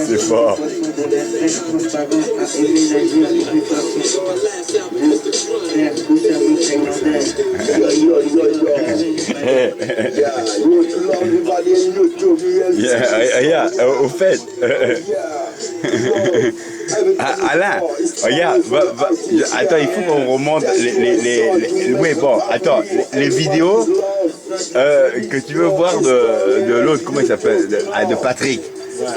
C'est fort. Au fait, Alain, regarde, attends, il faut qu'on remonte oui, bon, attends, les vidéos que tu veux voir de l'autre, comment il s'appelle, de Patrick.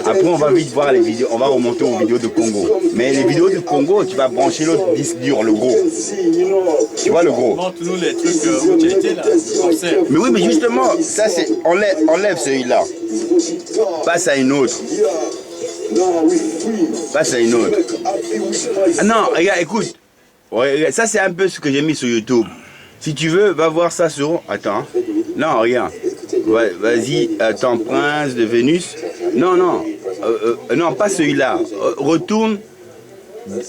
Après, on va vite voir les vidéos, on va remonter aux vidéos de Congo. Mais les vidéos de Congo, tu vas brancher l'autre disque dur, le gros. Tu vois le gros. Montre-nous les trucs où tu étais là. Mais oui, mais justement, ça c'est. Enlève celui-là. Passe à une autre. Passe à une autre. Ah non, regarde, écoute. Ouais, ça c'est un peu ce que j'ai mis sur YouTube. Si tu veux, va voir ça sur. Attends. Non, regarde. Vas-y, attends, Prince de Vénus. Non, non. Non, pas celui-là. Retourne.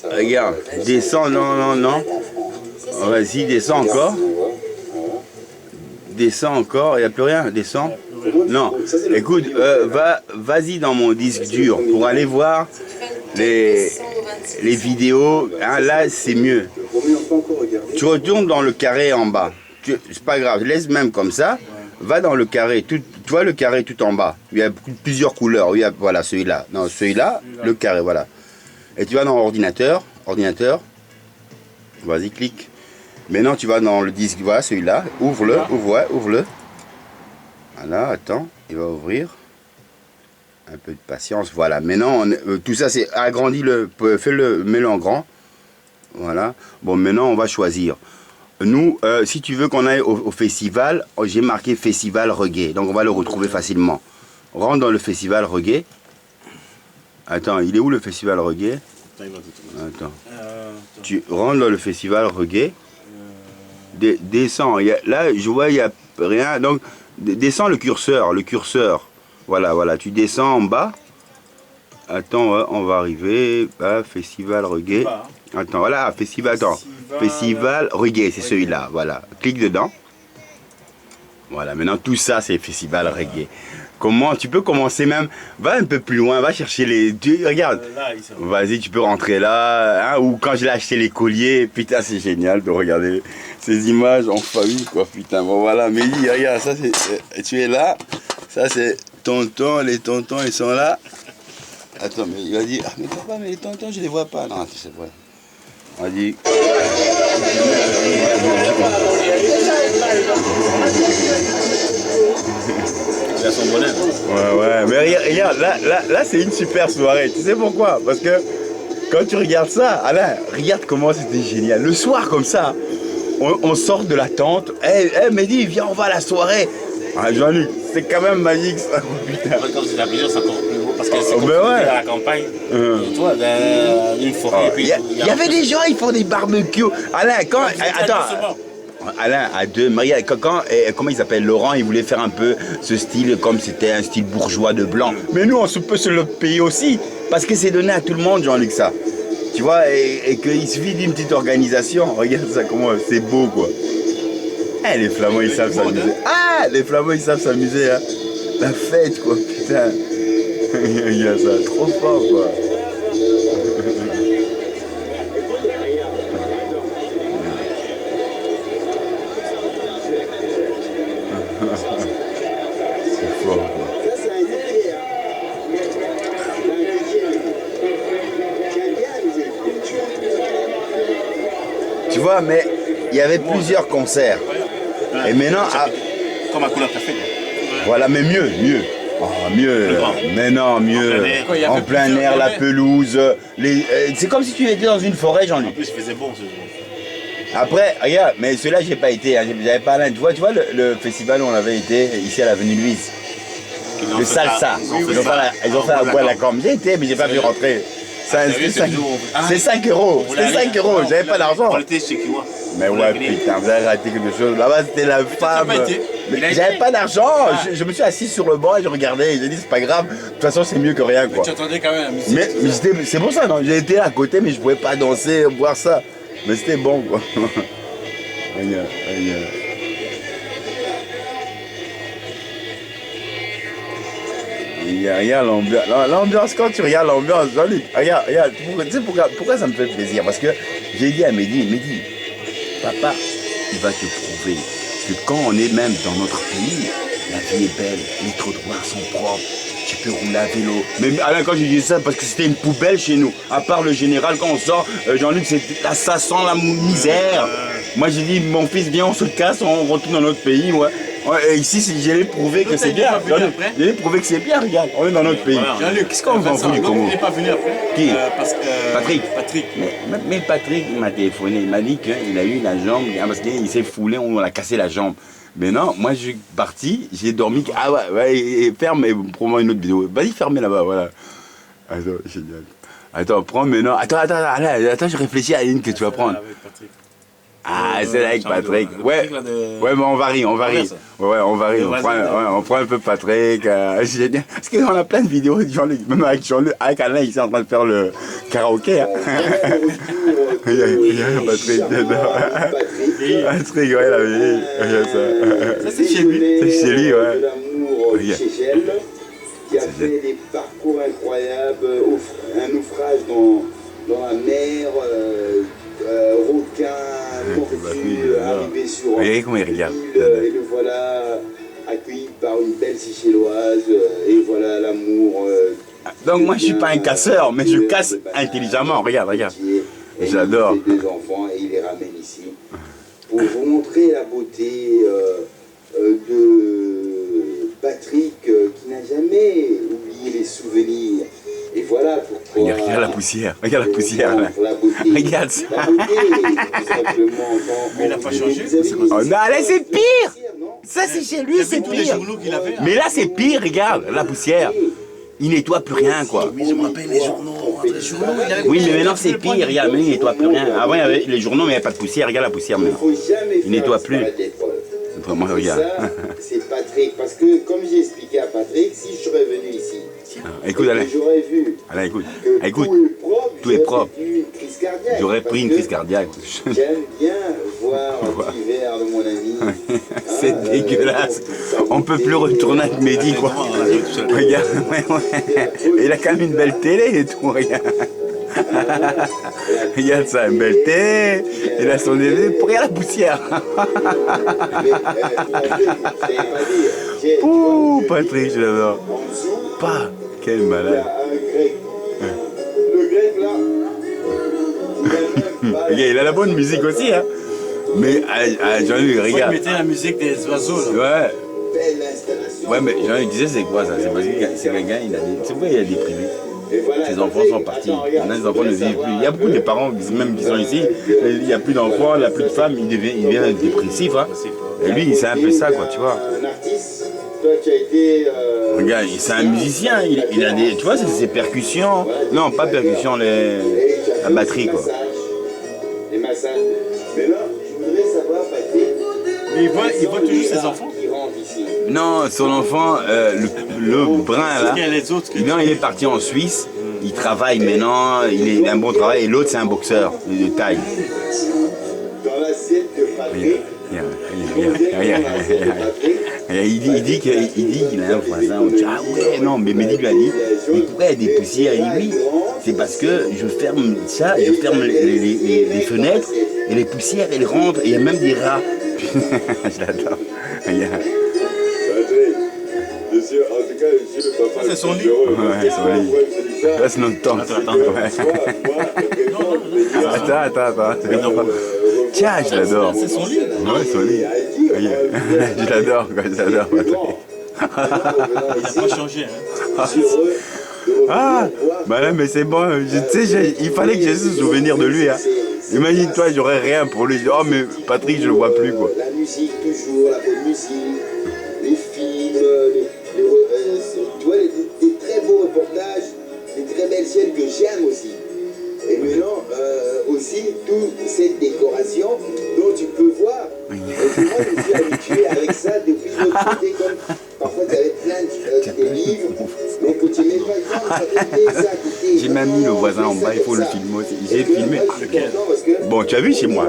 Regarde. Descends, non, non, non. Vas-y, descends encore. Descends encore. Il n'y a plus rien. Descends. Non. Écoute, vas-y dans mon disque dur pour aller voir les vidéos. Hein, là, c'est mieux. Tu retournes dans le carré en bas. C'est pas grave. Laisse même comme ça. Va dans le carré, tu vois le carré tout en bas. Il y a plusieurs couleurs. Il y a, voilà, celui-là. Non, celui-là, le carré, voilà. Et tu vas dans ordinateur. Vas-y, clique. Maintenant, tu vas dans le disque, voilà, celui-là. Ouvre-le, ouvre-le. Voilà, attends, il va ouvrir. Un peu de patience, voilà. Maintenant, tout ça, c'est agrandis-le, fais-le, mets-le en grand. Voilà. Bon, maintenant, on va choisir. Nous, si tu veux qu'on aille au festival, j'ai marqué festival reggae, donc on va le retrouver facilement. Rentre dans le festival reggae. Attends, il est où le festival reggae? Attends. Tu rentres dans le festival reggae. Descends. Là, je vois, il n'y a rien. Donc, descends le curseur. Voilà, voilà. Tu descends en bas. Attends, on va arriver. Festival reggae. Attends, voilà, festival reggae, c'est celui-là, voilà. Clique dedans. Voilà, maintenant tout ça, c'est festival reggae. Comment, tu peux commencer même, va un peu plus loin, va chercher les... Regarde, vas-y, tu peux rentrer là, hein, ou quand j'ai acheté les colliers, putain, c'est génial de regarder ces images en famille, quoi, putain. Bon, voilà, mais regarde, ça, c'est... Tu es là, ça, c'est tonton, les tontons, ils sont là. Attends, mais il va dire, ah, mais papa, mais les tontons, je les vois pas. Non, c'est vrai. On dit. Il a son bonheur. Ouais, mais regarde, là c'est une super soirée. Tu sais pourquoi? Parce que quand tu regardes ça, Alain, regarde comment c'était génial. Le soir comme ça, on sort de la tente. Mehdi, viens, on va à la soirée. Ah, Jean-Luc, c'est quand même magique ça. Putain. Comme c'est la plusieurs, c'est encore plus beau. Parce que c'est comme à la campagne. Et toi, une forêt. Il y avait des gens, ils font des barbecues. Alain, quand. Attends. Alain, à deux, Maria, comment il s'appelle? Laurent, il voulait faire un peu ce style, comme c'était un style bourgeois de blanc. Mais nous, on peut se le payer aussi. Parce que c'est donné à tout le monde, Jean-Luc, ça. Tu vois, et qu'il suffit d'une petite organisation. Regarde ça, comment c'est beau, quoi. Les Flamands, ils savent s'amuser. Ah, les Flamands, ils savent s'amuser, hein. La fête, quoi, putain. Il y a ça, trop fort, quoi. C'est fort, quoi. Tu vois, mais il y avait plusieurs concerts. Et maintenant, comme à couleur café. Voilà, mais mieux. Oh, mieux. Mais non, mieux. En plein air, la pelouse. C'est comme si tu étais dans une forêt, Jean-Luc. En plus, il faisait bon ce jour. Après, regarde, mais celui-là, j'ai pas été. Hein, j'avais pas là. Tu vois le festival où on avait été ici à l'avenue Louise. Le salsa. Ils ont fait la boîte à la com. J'ai été, mais j'ai pas pu rentrer. C'est 5 euros. C'était 5 euros. J'avais pas d'argent. On était chez Kiwa. Mais ouais, putain, vous avez raté quelque chose. Là-bas, c'était la femme. J'avais pas d'argent. Je me suis assis sur le banc et je regardais. J'ai dit, c'est pas grave. De toute façon, c'est mieux que rien, quoi. Mais tu entendais quand même la musique. Mais c'est pour ça, non. J'ai été à côté, mais je pouvais pas danser, boire ça. Mais c'était bon, quoi. Regarde l'ambiance. L'ambiance, quand tu regardes l'ambiance, Jean-Luc, regarde, tu sais pourquoi ça me fait plaisir? Parce que j'ai dit à Mehdi, papa, il va te prouver que quand on est même dans notre pays, la vie est belle, les trottoirs sont propres, tu peux rouler à vélo. Mais Alain, quand je dis ça, parce que c'était une poubelle chez nous. À part le général, quand on sort, Jean-Luc, ça sent la misère. Moi, j'ai dit, mon fils, viens, on se casse, on retourne dans notre pays. Ouais. Et ici, j'ai prouvé que c'est bien. J'ai prouvé que c'est bien, regarde, on est dans notre pays. Jean-Luc, qu'est-ce qu'on s'en fout du Congo? Il n'est pas venu après. Qui? Patrick. Mais Patrick, il m'a téléphoné, il m'a dit qu'il a eu la jambe, parce qu'il s'est foulé, on l'a cassé la jambe. Mais non, moi je suis parti, j'ai dormi. Ah ouais, et ferme, et prends-moi une autre vidéo. Vas-y, fermez là-bas, voilà. Attends, génial. Attends, prends maintenant. Attends, je réfléchis à une que tu vas prendre. Ah, c'est avec Patrick. Ouais, mais on varie. Ouais, on varie. On prend un peu Patrick. Génial. Parce qu'on a plein de vidéos de Jean-Luc. Même avec Jean-Luc, avec Alain, il est en train de faire le karaoké. Hein. Il y a Patrick. Patrick, ouais, la vie. Ça, c'est chez lui. C'est chez lui, ouais. Qui a fait des parcours incroyables, un naufrage dans la mer, requin, tortue, arrivé sur regardez comment il regarde. Et le voilà accueilli par une belle Seychelloise, et voilà l'amour. Donc moi je suis pas un casseur, mais je casse intelligemment, regarde. J'adore. Il a deux enfants et il les ramène ici pour vous montrer la beauté de Patrick qui n'a jamais oublié les souvenirs. Et voilà pourquoi. Regarde la poussière, là. Regarde ça. La beauté, tout simplement. Mais il n'a pas changé. Oh non, là c'est pire. Ça c'est chez lui, c'est pire. Mais là c'est pire, regarde, la poussière. Il nettoie plus rien, quoi. Oui, je me rappelle les journaux. Oui, mais maintenant c'est pire, regarde, maintenant il nettoie plus rien. Avant il y avait les journaux, mais il n'y avait pas de poussière, regarde la poussière maintenant. Il nettoie plus. Vraiment, regarde. C'est Patrick, parce que comme j'ai expliqué à Patrick, si je serais venu ici, écoute, Alain. J'aurais vu. Alain, écoute. Que tout est propre. J'aurais pris une crise cardiaque. J'aime bien voir l'hiver de mon ami. C'est dégueulasse. On peut plus retourner avec Mehdi, quoi. Regarde, ouais. Il a quand même une belle télé et tout, regarde. Regarde ça, une belle télé. Il a son DVD. Regarde la poussière. Ouh, Patrick, je l'adore. Pas, quel malade. Le grec là. Il a la bonne musique aussi, hein. Mais Jean-Luc, regarde. Il mettait la musique des oiseaux, là. Ouais. Ouais, mais Jean-Luc disait c'est quoi ça? C'est parce que c'est quelqu'un, c'est pourquoi il a déprimé. Ses enfants sont partis. Maintenant, les enfants ne vivent plus. Il y a beaucoup de parents, même qui sont ici, il n'y a plus d'enfants, il n'y a plus de femmes, il devient dépressif. Hein. Et lui, c'est un peu ça, quoi, tu vois. Un artiste, toi qui as été. Regarde, c'est un musicien, il a des. Tu vois, c'est ses percussions. Non, pas percussions, la batterie, quoi. Les massages. Mais là, je voudrais savoir, Patrick. Mais il voit toujours ses enfants. Non, son enfant, le brun là, Les autres non, il est parti en Suisse, il travaille maintenant, il est un bon travail, et l'autre c'est un boxeur de taille. Dans l'assiette de Patrick, il dit qu'il a un voisin, on dit, ah ouais, non, mais Mehdi lui a dit, mais pourquoi il y a des poussières? Il dit oui, c'est parce que je ferme ça, je ferme les fenêtres, et les poussières elles rentrent, et il y a même des rats. Je l'adore. Monsieur, en tout cas, je suis le papa. C'est son lit. Ouais, son lit. Là, c'est notre temps. Attends. Tiens, je l'adore. C'est son lit. Ouais, son lit. Je l'adore, j'adore. Il n'a pas changé. Hein. Ah, bah là, mais c'est bon. Tu sais, il fallait que j'ai ce souvenir de lui. Hein. Imagine-toi, j'aurais rien pour lui. Oh, mais Patrick, je le vois plus, quoi. La musique, toujours, la bonne musique, les films, tu vois, des très beaux reportages, des très belles scènes que j'aime aussi. Et maintenant, aussi, toute cette décoration dont tu peux voir. Et moi, je suis habitué avec ça depuis notre côté, comme parfois tu avais plein de livres, mais que tu n'aimais pas le temps, tu avais ça à côté. J'ai même mis le voisin en bas, il faut le filmer aussi. J'ai filmé. Bon, tu as vu chez moi.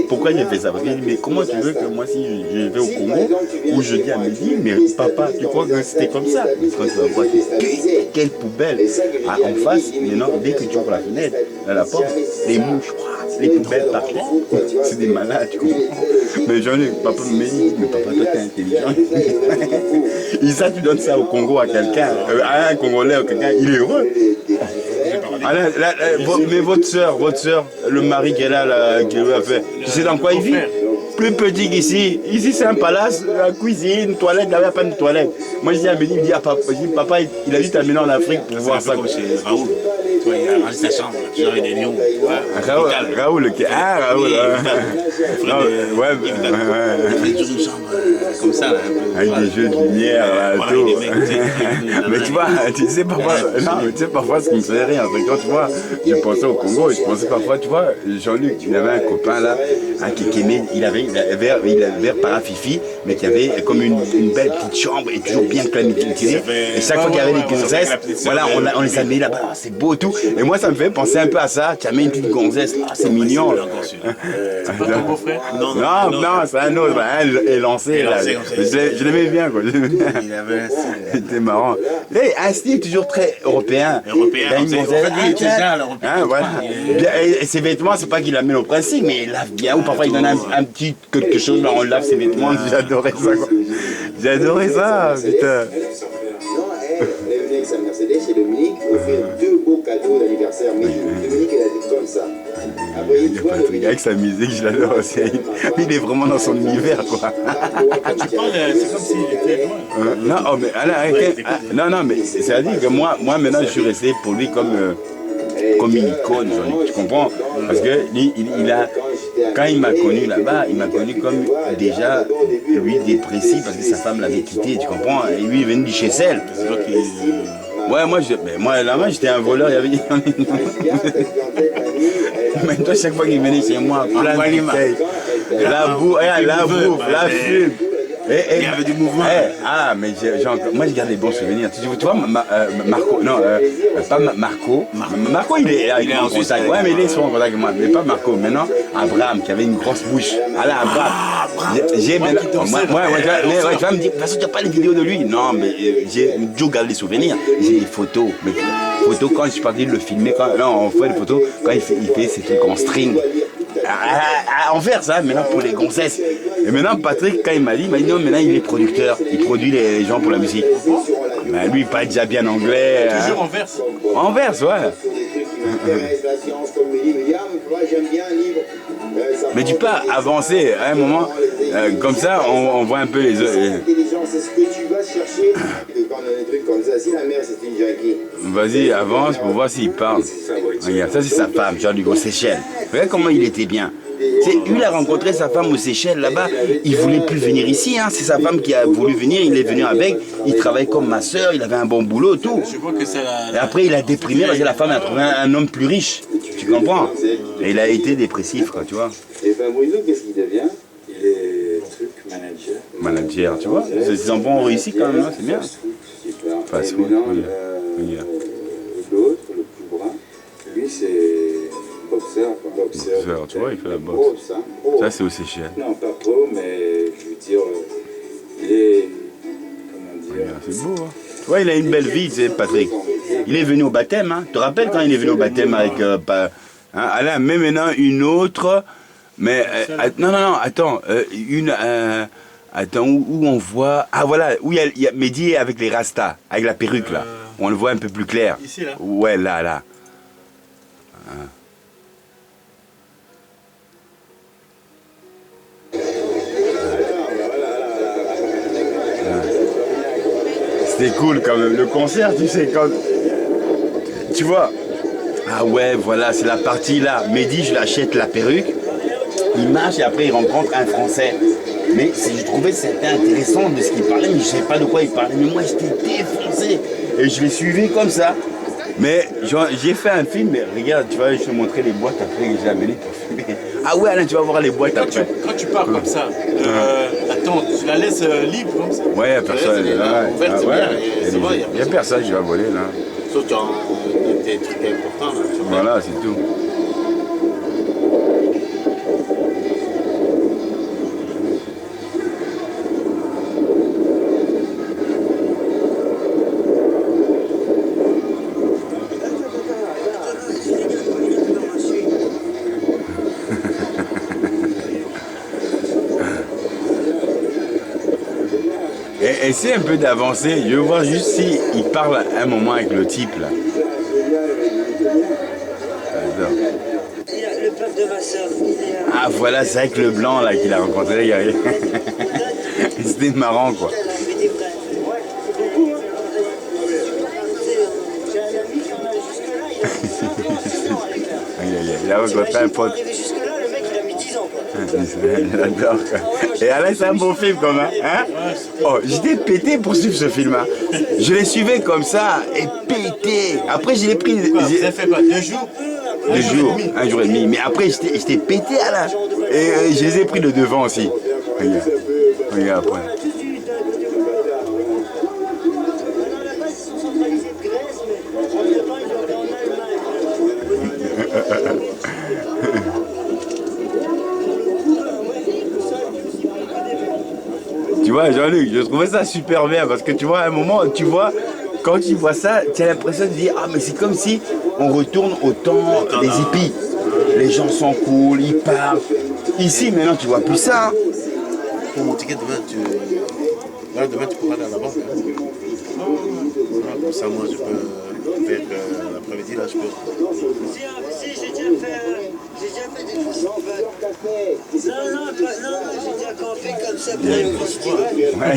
Pourquoi j'ai fait ça? Parce qu'il dit, mais comment tu veux que moi, si je vais au Congo, où je dis à Mehdi, mais papa, tu crois que c'était comme ça? Quand tu vas voir, quelle poubelle en face, maintenant, dès que tu ouvres la fenêtre, à la porte, les mouches, les poubelles partout. C'est des malades, tu comprends? Mais j'en ai, papa me dit, mais papa, toi t'es intelligent. Et ça, tu donnes ça au Congo à quelqu'un, à un Congolais ou quelqu'un, il est heureux. Ah, mais votre soeur, le mari qu'elle a, qui lui a fait, tu sais dans quoi il vit? Plus petit qu'ici. Ici, c'est un palace, la cuisine, toilette, il n'y avait pas de toilette. Moi, je dis à Béni, il me dit, papa, il a dû t'amener en Afrique pour voir ça. Comme chez Raoul. Tu vois, il a rangé sa chambre, toujours avec des lions. Raoul, Raoul. Ouais, il fait toujours une chambre comme ça, là, un peu. Avec des jeux de lumière, là, tout. Mais tu vois, tu sais parfois ce qui me fait rire, c'est quand tu vois, je pensais au Congo, je pensais parfois, tu vois, Jean-Luc, il avait un copain là, qui aimait, il avait vers Parafifi, mais qui avait comme une belle petite chambre et toujours bien climatisée. Et chaque fois qu'il y avait des gonzesses, voilà, on les a mis là-bas, c'est beau tout. Et moi, ça me fait penser un peu à ça. Tu as mis une petite gonzesse, c'est mignon. C'est pas ton beau-frère? Non, c'est un autre, un élancé là. Je l'aimais bien, quoi. Il avait un style. C'était marrant. Un style toujours très européen. En fait, lui, il était déjà l'européen. Voilà. Et ses vêtements, c'est pas qu'il l'amène au principe, mais il lave bien. Ou parfois il donne un petit quelque chose, là, on lave ses vêtements. J'adorais ça, quoi. J'adorais ça, putain. Non, elle est venue avec sa Mercedes chez Dominique, offrir 2 beaux cadeaux d'anniversaire. Mais Dominique, elle a dit comme ça. Après, tu vois, avec sa musique, je l'adore aussi. Il est vraiment dans son univers, quoi. Quand tu parles, c'est comme s'il était loin. Non, oh, mais, non, mais c'est-à-dire que moi, maintenant, je suis resté pour lui comme une icône, tu comprends? Parce que il a, quand il m'a connu là-bas, il m'a connu comme déjà, lui, dépressif, parce que sa femme l'avait quitté, tu comprends? Et lui, il est venu du Chessel. Ouais, moi là-bas, j'étais un voleur, il y avait... Mais toi, chaque fois qu'il venait chez moi, plein de bouteilles, la bouffe, la fume. Il y avait du mouvement. Mais moi, je garde des bons souvenirs. Tu vois, Marco, non, pas Marco. Marco, il est en contact. Ouais, mais il est souvent en contact avec moi. Mais pas Marco. Maintenant, Abraham, qui avait une grosse bouche. Abraham. J'ai maintenant. Moi, tu vas me dire, de toute façon, tu n'as pas les vidéos de lui. Non, mais j'ai toujours gardé des souvenirs. J'ai des photos. Mais photos, quand je suis parti de le filmer, on fait des photos, quand il fait ces trucs en string. À Anvers, ça, maintenant pour les gonzesses. Et maintenant, Patrick, quand il m'a dit non, maintenant il est producteur, il produit les gens pour la musique. Mais lui, il parle déjà bien anglais. Toujours Anvers? Anvers, ouais. Mais tu peux avancer à un moment, comme ça, on voit un peu les autres. C'est ce que tu vas chercher quand on a des trucs comme ça. Si la mère c'est une Jackie. Vas-y, avance pour voir s'il parle. Regarde, ça c'est sa femme, Jean-Luc aux Seychelles. Regarde comment il était bien. Lui, il a rencontré sa femme aux Seychelles là-bas. Il voulait plus venir ici. Hein. C'est sa femme qui a voulu venir. Il est venu avec. Il travaillait comme ma soeur. Il avait un bon boulot, tout. Je vois que c'est Et après, il a déprimé parce que la femme a trouvé un homme plus riche. Tu comprends? Et il a été dépressif, quoi, tu vois. Et ben Bruno, qu'est-ce qu'il devient? Il est manager. Manager, tu vois. Ces enfants ont réussi quand même, hein, c'est bien. Super. Fast Et food, maintenant, regarde. l'autre, le plus brun, lui c'est boxeur. Boxeur, tu vois, il fait la boxe. Ça, c'est aux Seychelles. Non, pas pro, mais je veux dire, il est, comment dire... Regarde, c'est beau, hein. Tu vois, il a une belle vie, tu sais, Patrick. Il est venu au baptême, hein. Tu te rappelles quand il est venu au baptême avec... Alain, mais maintenant une autre... Mais, non, attends, attends, où on voit... Ah, voilà, où il y a Mehdi avec les rastas, avec la perruque, là. On le voit un peu plus clair. Ici, là? Ouais, là. C'était cool quand même, le concert, tu sais, quand... Tu vois. Ah ouais, voilà, c'est la partie là. Mehdi, je lui achète la perruque. Il marche et après il rencontre un Français. Mais je trouvais que c'était intéressant de ce qu'il parlait, mais je ne savais pas de quoi il parlait. Mais moi, j'étais défoncé. Et je l'ai suivi comme ça. Mais j'ai fait un film, mais regarde, tu vois, je vais te montrer les boîtes après que j'ai amené pour filmer. Ah ouais, Alain, tu vas voir les boîtes après. Quand tu parles comme ça, attends, tu la laisses libre comme ça? Ouais, il n'y a personne. Il n'y a personne qui va voler là. Sauf dans des trucs importants là. Voilà, c'est tout. essaie un peu d'avancer. Je veux voir juste si il parle un moment avec le type là. Le peuple de ma soeur, Ah voilà, c'est avec le blanc là qu'il a rencontré. C'était marrant quoi. Il a rencontré un pote. J'adore quoi. Et Alain, c'est un beau film quand même. Hein? Oh, j'étais pété pour suivre ce film. Hein. Je l'ai suivi comme ça et pété. Après, je l'ai pris. Ça fait quoi? 2 jours? 2 jours, 1 jour et demi. Mais après, j'étais pété Alain. Et je les ai pris le devant aussi. Regarde. Regarde après. Tu vois, Jean-Luc, je trouvais ça super bien parce que tu vois, à un moment, tu vois, quand tu vois ça, tu as l'impression de dire ah, mais c'est comme si on retourne au temps des hippies. Les gens sont cool, ils parlent. Ici, maintenant, tu vois plus ça. Hein. Pour mon ticket, demain, tu pourras aller à la banque. Hein. Comme ça, moi, je peux faire l'après-midi, là, je peux. Si, j'ai déjà fait des choses en vague. Non, j'ai déjà campé comme ça pour aller au festival. Ouais,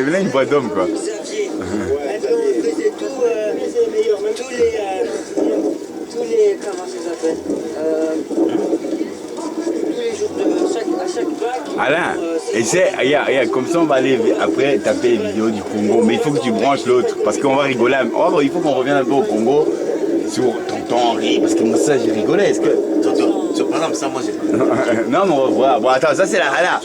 il a une voix d'homme, quoi. Xavier. Et puis on faisait tous les, comment ça s'appelle tous les jours à chaque vague. Alain, essaie, regarde, comme ça on va aller après taper les vidéos du Congo, mais il faut que tu branches l'autre, parce qu'on va rigoler. Oh, il faut qu'on revienne un peu au Congo sur Tonton Henri, parce que moi ça j'ai rigolé. Est-ce que. Sur par exemple, ça, moi j'ai. Non, mais on va voir. Bon, attends, ça c'est la. Alain.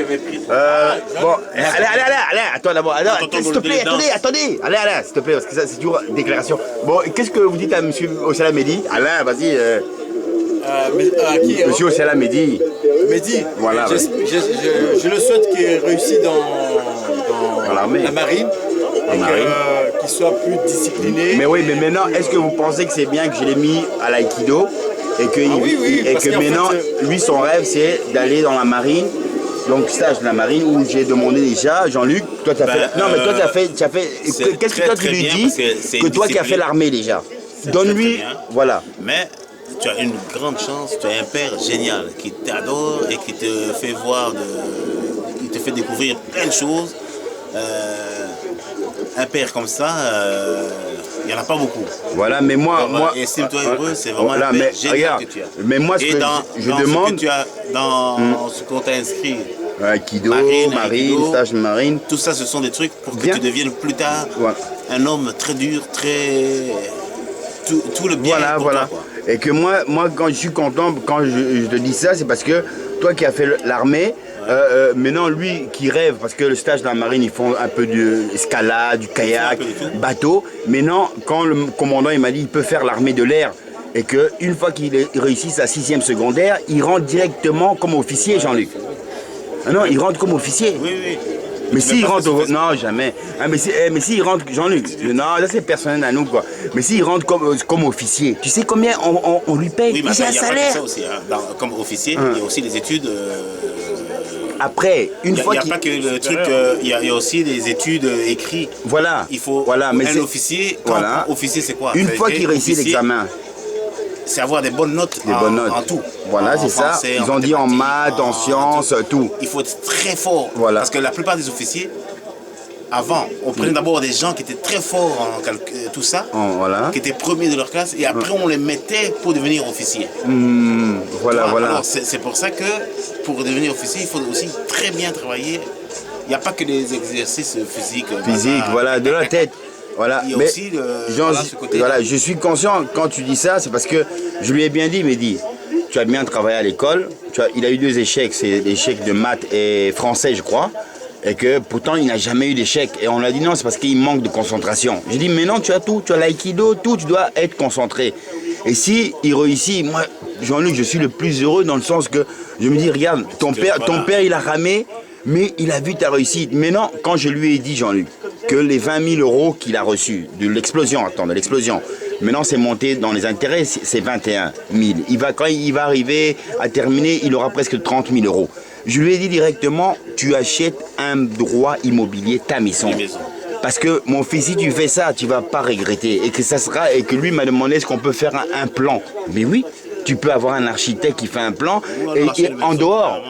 Bon, allez, attends d'abord. S'il te plaît, attendez. Allez, s'il te plaît, parce que ça c'est toujours déclaration. Bon, qu'est-ce que vous dites à monsieur Ossala Mehdi? Alain, vas-y. Qui, monsieur Ossala Mehdi. Mehdi, voilà. Je le souhaite qu'il réussisse dans l'armée. La marine. Qu'il soit plus discipliné. Mais oui, mais maintenant, est-ce que vous pensez que c'est bien que je l'ai mis à l'aïkido et que, maintenant, lui, son rêve, c'est d'aller dans la marine, donc stage de la marine, où j'ai demandé déjà, Jean-Luc, toi, tu as fait... Non, mais toi, tu as fait... Qu'est-ce que toi, tu lui dis que toi qui as fait l'armée déjà? Donne-lui... Voilà. Mais tu as une grande chance, tu as un père génial qui t'adore et qui te fait voir, qui te fait découvrir plein de choses. Un père comme ça, il n'y en a pas beaucoup. Voilà, mais moi... Estime-toi heureux, c'est vraiment un père génial que tu as. Mais moi, ce que je demande... Ce que tu as, dans ce qu'on t'a inscrit, Aikido, marine, stage de marine. Tout ça, ce sont des trucs pour que tu deviennes plus tard un homme très dur, très... Tout le bien pour toi, quoi. Et que moi, quand je suis content, quand je te dis ça, c'est parce que toi qui as fait l'armée, maintenant lui qui rêve, parce que le stage dans la marine, ils font un peu d'escalade, du kayak, bateau. Maintenant, quand le commandant il m'a dit il peut faire l'armée de l'air, et qu'une fois qu'il réussit sa 6e secondaire, il rentre directement comme officier, Jean-Luc. Non, il rentre comme officier. Oui. Mais s'il rentre non, jamais. Ah, mais s'il rentre, Jean-Luc, non, là c'est personnel à nous, quoi. Mais s'il rentre comme officier, tu sais combien on lui paye? Oui, mais c'est un salaire. Pas que ça aussi, hein. Comme officier, il y a aussi les études. Après, une fois qu'il... Il n'y a pas que le truc, il y a aussi des études écrites. Voilà. Il faut mais un officier. Officier, c'est quoi? Une fois qu'il réussit l'examen. C'est avoir des bonnes notes, en tout. Voilà, c'est ça. Ils ont dit en maths, en sciences, tout. Il faut être très fort. Voilà. Parce que la plupart des officiers, avant, on prenait d'abord des gens qui étaient très forts en tout ça, qui étaient premiers de leur classe, et après on les mettait pour devenir officier. Voilà. Alors, c'est pour ça que pour devenir officier, il faut aussi très bien travailler. Il n'y a pas que des exercices physiques. De la tête. Voilà, il y a aussi ce côté. Voilà, je suis conscient quand tu dis ça, c'est parce que je lui ai bien dit, Mehdi, tu as bien travaillé à l'école, il a eu 2 échecs, c'est l'échec de maths et français, je crois, et que pourtant il n'a jamais eu d'échec. Et on lui a dit non, c'est parce qu'il manque de concentration. J'ai dit, mais non, tu as tout, tu as l'aïkido, tout, tu dois être concentré. Et si il réussit, moi, Jean-Luc, je suis le plus heureux dans le sens que je me dis, regarde, ton père il a ramé, mais il a vu ta réussite. Maintenant, quand je lui ai dit, Jean-Luc, que les 20 000 € qu'il a reçus de l'explosion, maintenant c'est monté dans les intérêts, c'est 21 000. Quand il va arriver à terminer, il aura presque 30 000 €. Je lui ai dit directement, tu achètes un droit immobilier, ta maison. Parce que mon fils, si tu fais ça, tu vas pas regretter. Et que ça sera, et que lui m'a demandé est-ce qu'on peut faire un plan. Mais oui, tu peux avoir un architecte qui fait un plan et en dehors.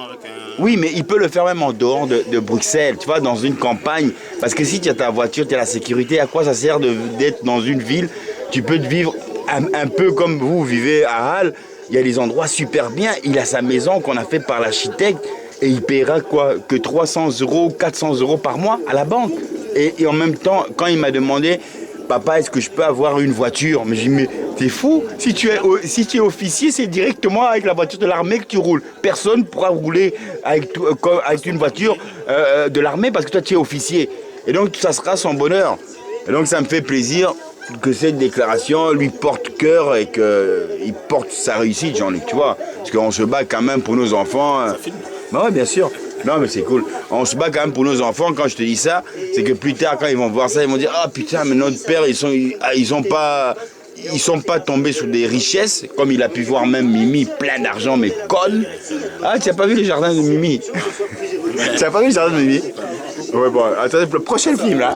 Oui, mais il peut le faire même en dehors de Bruxelles, tu vois, dans une campagne. Parce que si tu as ta voiture, tu as la sécurité, à quoi ça sert d'être dans une ville? Tu peux te vivre un peu comme vous vivez à Halle. Il y a des endroits super bien. Il a sa maison qu'on a fait par l'architecte et il paiera quoi que 300 €, 400 € par mois à la banque. Et en même temps, quand il m'a demandé, papa, est-ce que je peux avoir une voiture? Mais j'ai dit, mais t'es fou, si tu es officier, c'est directement avec la voiture de l'armée que tu roules. Personne ne pourra rouler avec une voiture de l'armée parce que toi, tu es officier. Et donc, ça sera son bonheur. Et donc, ça me fait plaisir que cette déclaration lui porte cœur et qu'il porte sa réussite, Jean-Luc, tu vois. Parce qu'on se bat quand même pour nos enfants. Bah ouais, bien sûr. Non, mais c'est cool. On se bat quand même pour nos enfants. Quand je te dis ça, c'est que plus tard, quand ils vont voir ça, ils vont dire, ah putain, mais notre père, ils sont pas tombés sur des richesses, comme il a pu voir même Mimi, plein d'argent, mais conne. Ah, tu n'as pas vu le jardin de Mimi? Tu n'as pas vu le jardin de Mimi? Ouais, bon, attendez, le prochain film, là.